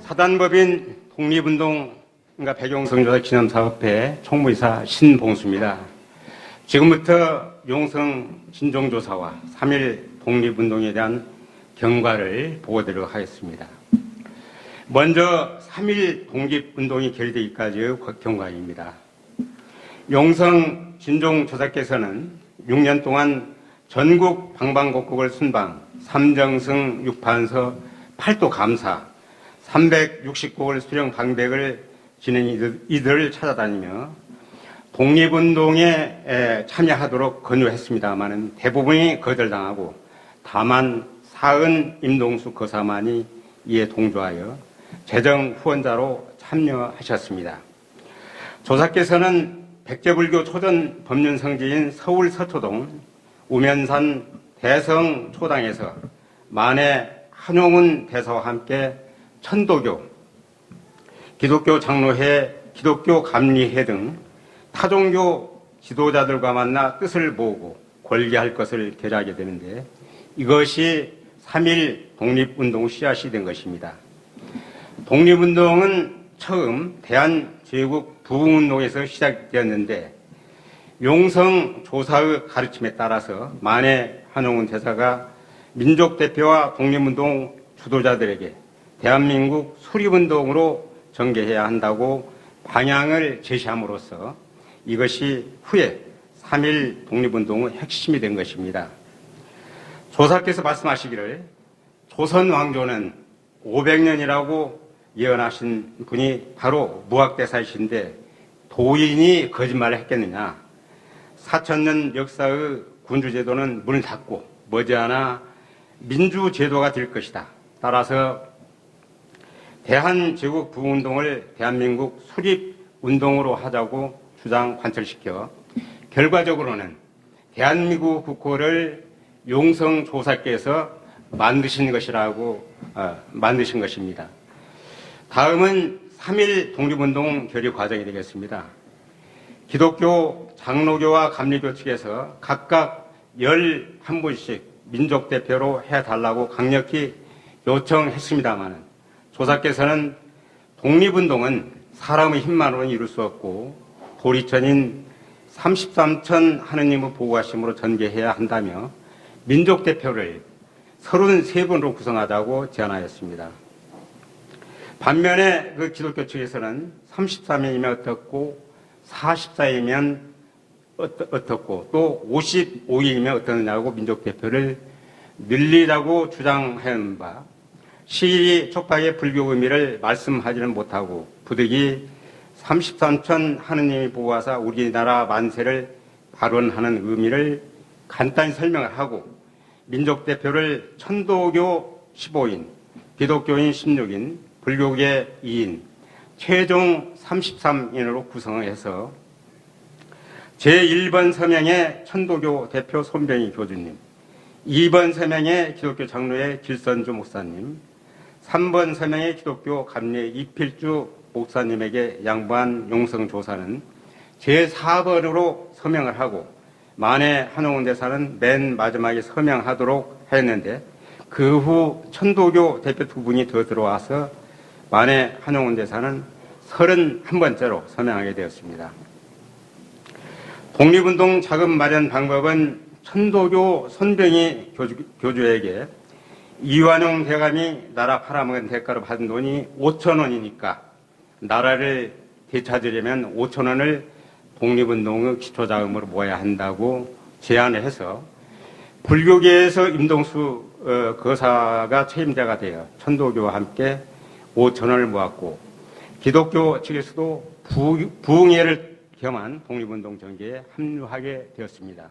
사단법인 독립운동가 백용성 기념사업회 총무이사 신봉수입니다. 지금부터 용성 진종조사와 3.1 독립운동에 대한 경과를 보고드리도록 하겠습니다. 먼저 3.1 독립운동이 결의되기까지의 경과입니다. 용성 진종조사께서는 6년 동안 전국 방방곡곡을 순방, 3정승 6판서 8도 감사, 360곡을 수령 방백을 지닌 이들을 찾아다니며 독립운동에 참여하도록 권유했습니다만 대부분이 거절당하고 다만 사은 임동수 거사만이 이에 동조하여 재정 후원자로 참여하셨습니다. 조사께서는 백제불교 초전 법륜 성지인 서울 서초동 우면산 대성초당에서 만해 한용운 대사와 함께 천도교, 기독교 장로회, 기독교 감리회 등 타종교 지도자들과 만나 뜻을 모으고 권리할 것을 결의하게 되는데 이것이 3.1 독립운동 씨앗이 된 것입니다. 독립운동은 처음 대한제국 부흥운동에서 시작되었는데 용성 조사의 가르침에 따라서 만해 한용운 대사가 민족대표와 독립운동 주도자들에게 대한민국 수립운동으로 전개해야 한다고 방향을 제시함으로써 이것이 후에 3.1 독립운동의 핵심이 된 것입니다. 조사께서 말씀하시기를 조선 왕조는 500년이라고 예언하신 분이 바로 무학대사이신데 도인이 거짓말을 했겠느냐. 4,000년 역사의 군주제도는 문을 닫고 머지않아 민주제도가 될 것이다. 따라서 대한제국 부흥운동을 대한민국 수립운동으로 하자고 주장 관철시켜 결과적으로는 대한민국 국호를 용성조사께서 만드신 것입니다. 다음은 3.1 독립운동 결의 과정이 되겠습니다. 기독교, 장로교와 감리교 측에서 각각 11분씩 민족대표로 해달라고 강력히 요청했습니다만 조사께서는 독립운동은 사람의 힘만으로는 이룰 수 없고 도리천인 33천 하느님의 보호하심으로 전개해야 한다며 민족대표를 33분으로 구성하자고 제안하였습니다. 반면에 그 기독교 측에서는 33이면 어떻고 44이면 어떻고 또 55이면 어떠느냐고 민족대표를 늘리라고 주장하는 바 시일이 촉박의 불교 의미를 말씀하지는 못하고 부득이 33천 하느님이 보호하사 우리나라 만세를 발언하는 의미를 간단히 설명을 하고 민족대표를 천도교 15인, 기독교인 16인, 불교계 2인, 최종 33인으로 구성해서 제1번 서명에 천도교 대표 손병희 교주님, 2번 서명에 기독교 장로의 길선주 목사님, 3번 서명의 기독교 감리 이필주 목사님에게 양보한 용성조사는 제4번으로 서명을 하고 만해 한용운 대사는 맨 마지막에 서명하도록 하였는데 그 후 천도교 대표 2분이 더 들어와서 만해 한용운 대사는 31번째로 서명하게 되었습니다. 독립운동 자금 마련 방법은 천도교 손병희 교주에게 이완용 대감이 나라 팔아먹은 대가로 받은 돈이 5,000원이니까 나라를 되찾으려면 5,000원을 독립운동의 기초자금으로 모아야 한다고 제안을 해서 불교계에서 임동수 거사가 책임자가 되어 천도교와 함께 5,000원을 모았고 기독교 측에서도 부흥회를 겸한 독립운동 전개에 합류하게 되었습니다.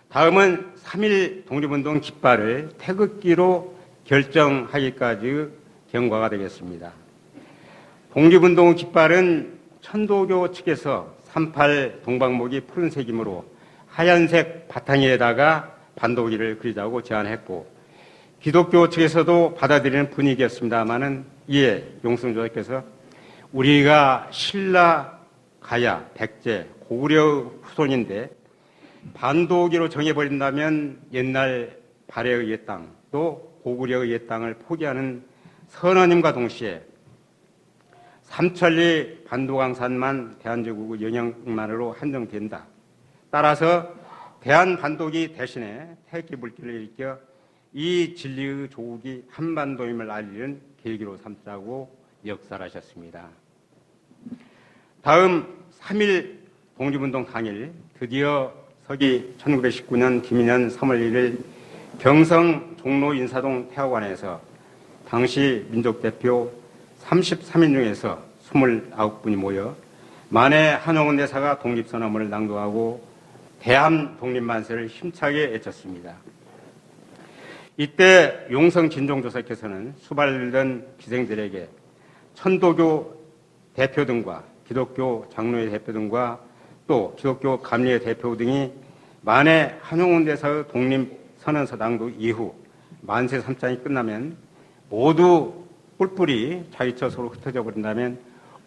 다음은 3.1 독립운동 깃발을 태극기로 결정하기까지의 경과가 되겠습니다. 독립운동 깃발은 천도교 측에서 38 동방목이 푸른색이므로 하얀색 바탕에다가 반도기를 그리자고 제안했고 기독교 측에서도 받아들이는 분위기였습니다마는 이에 용성조사께서 우리가 신라, 가야, 백제, 고구려 후손인데 반도기로 정해버린다면 옛날 발해의 옛 땅, 또 고구려의 옛 땅을 포기하는 선언임과 동시에 삼천리 반도강산만 대한제국의 영향만으로 한정된다. 따라서 대한반도기 대신에 태극기 물결을 일으켜 이 진리의 조국이 한반도임을 알리는 계기로 삼자고 역설하셨습니다. 다음 3일 독립운동 당일 드디어 서기 1919년 김인현 3월 1일 경성 종로 인사동 태화관에서 당시 민족대표 33인 중에서 29분이 모여 만해 한용운 대사가 독립선언문을 낭독하고 대한 독립만세를 힘차게 외쳤습니다. 이때 용성 진종조사께서는 수발된 기생들에게 천도교 대표 등과 기독교 장로회 대표 등과 또 기독교 감리회 대표 등이 만해 한용운 대사의 독립선언서 낭독 이후 만세 3장이 끝나면 모두 뿔뿔이 자기처서로 흩어져 버린다면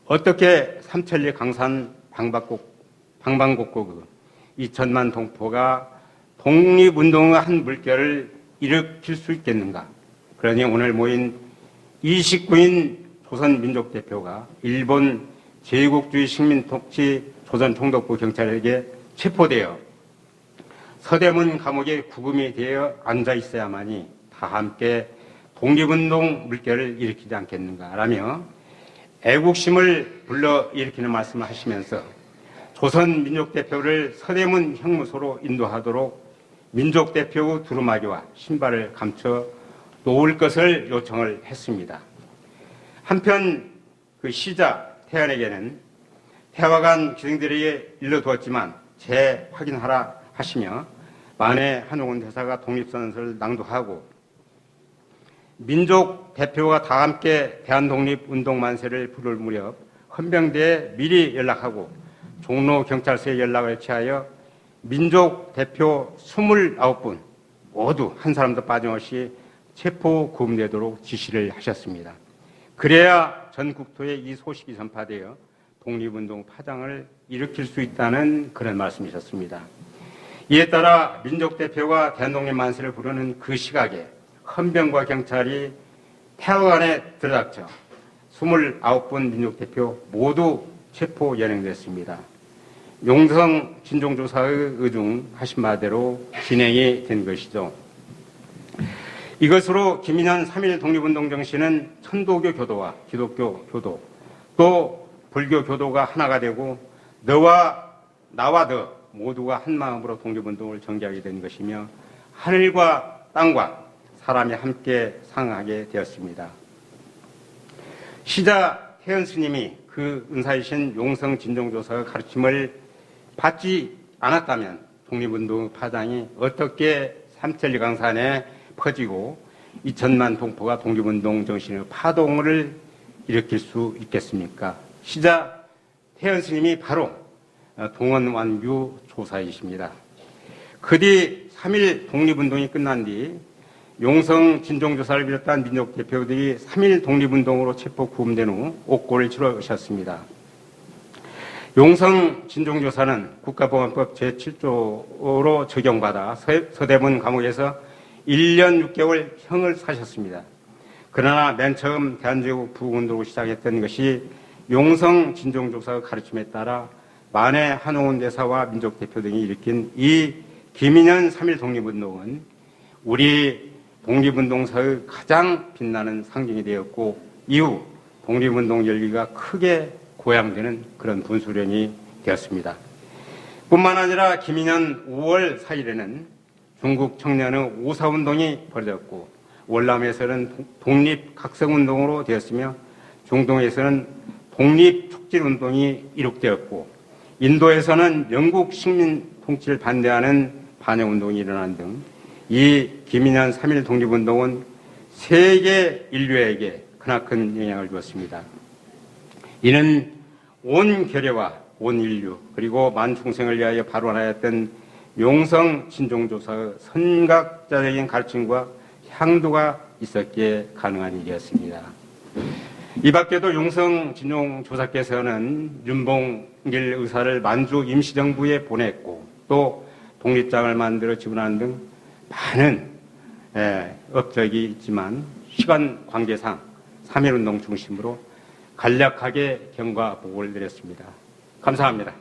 어떻게 삼천리 강산 방방곡곡 2천만 동포가 독립운동의 한 물결을 일으킬 수 있겠는가? 그러니 오늘 모인 29인 조선민족대표가 일본 제국주의 식민독재 조선총독부 경찰에게 체포되어 서대문 감옥에 구금이 되어 앉아 있어야만이 다 함께 독립운동 물결을 일으키지 않겠는가라며 애국심을 불러일으키는 말씀을 하시면서 조선민족대표를 서대문 형무소로 인도하도록 민족대표 두루마기와 신발을 감춰 놓을 것을 요청을 했습니다. 한편 그 시자 태안에게는 태화관 기생들에게 일러두었지만 재확인하라 하시며 만해 한용운 대사가 독립선언서를 낭독하고 민족 대표가 다 함께 대한독립운동 만세를 부를 무렵 헌병대에 미리 연락하고 종로경찰서에 연락을 취하여 민족 대표 29분 모두 한 사람도 빠짐없이 체포 구금되도록 지시를 하셨습니다. 그래야 전 국토에 이 소식이 전파되어 독립운동 파장을 일으킬 수 있다는 그런 말씀이셨습니다. 이에 따라 민족 대표가 대한독립 만세를 부르는 그 시각에 헌병과 경찰이 태화관에 들어닥쳐 29분 민족 대표 모두 체포 연행됐습니다. 용성 진종조사의 의중하신 바대로 진행이 된 것이죠. 이것으로 김인현 3.1 독립운동 정신은 천도교 교도와 기독교 교도 또 불교 교도가 하나가 되고 너와 나와 너 모두가 한 마음으로 독립운동을 전개하게 된 것이며 하늘과 땅과 사람이 함께 상하게 되었습니다. 시자 태연 스님이 그 은사이신 용성 진종조사의 가르침을 받지 않았다면 독립운동 파장이 어떻게 삼천리 강산에 퍼지고 2천만 동포가 독립운동 정신의 파동을 일으킬 수 있겠습니까? 시자 태연 스님이 바로 동원완규 조사이십니다. 그 뒤 3.1 독립운동이 끝난 뒤 용성 진종조사를 비롯한 민족 대표들이 3.1 독립운동으로 체포 구금된 후 옥고를 치르셨습니다. 용성 진종조사는 국가보안법 제7조로 적용받아 서대문 감옥에서 1년 6개월 형을 사셨습니다. 그러나 맨 처음 대한제국 부흥운동을 시작했던 것이 용성 진종조사의 가르침에 따라 만해 한용운 대사와 민족 대표 등이 일으킨 이 김인현 3.1 독립운동은 우리 독립운동사의 가장 빛나는 상징이 되었고 이후 독립운동 열기가 크게 고양되는 그런 분수령이 되었습니다. 뿐만 아니라 김인현 5월 4일에는 중국 청년의 오사운동이 벌어졌고 월남에서는 독립각성운동으로 되었으며 중동에서는 독립촉진운동이 이룩되었고 인도에서는 영국 식민 통치를 반대하는 반영운동이 일어난 등 이 김인현 3.1 독립운동은 세계 인류에게 크나큰 영향을 주었습니다. 이는 온 결여와 온 인류 그리고 만중생을 위하여 발원하였던 용성 진종조사의 선각자적인 가르침과 향도가 있었기에 가능한 일이었습니다. 이 밖에도 용성 진종조사께서는 윤봉길 의사를 만주 임시정부에 보냈고 또 독립장을 만들어 지원하는 등 많은 업적이 있지만 시간 관계상 3.1운동 중심으로 간략하게 경과 보고를 드렸습니다. 감사합니다.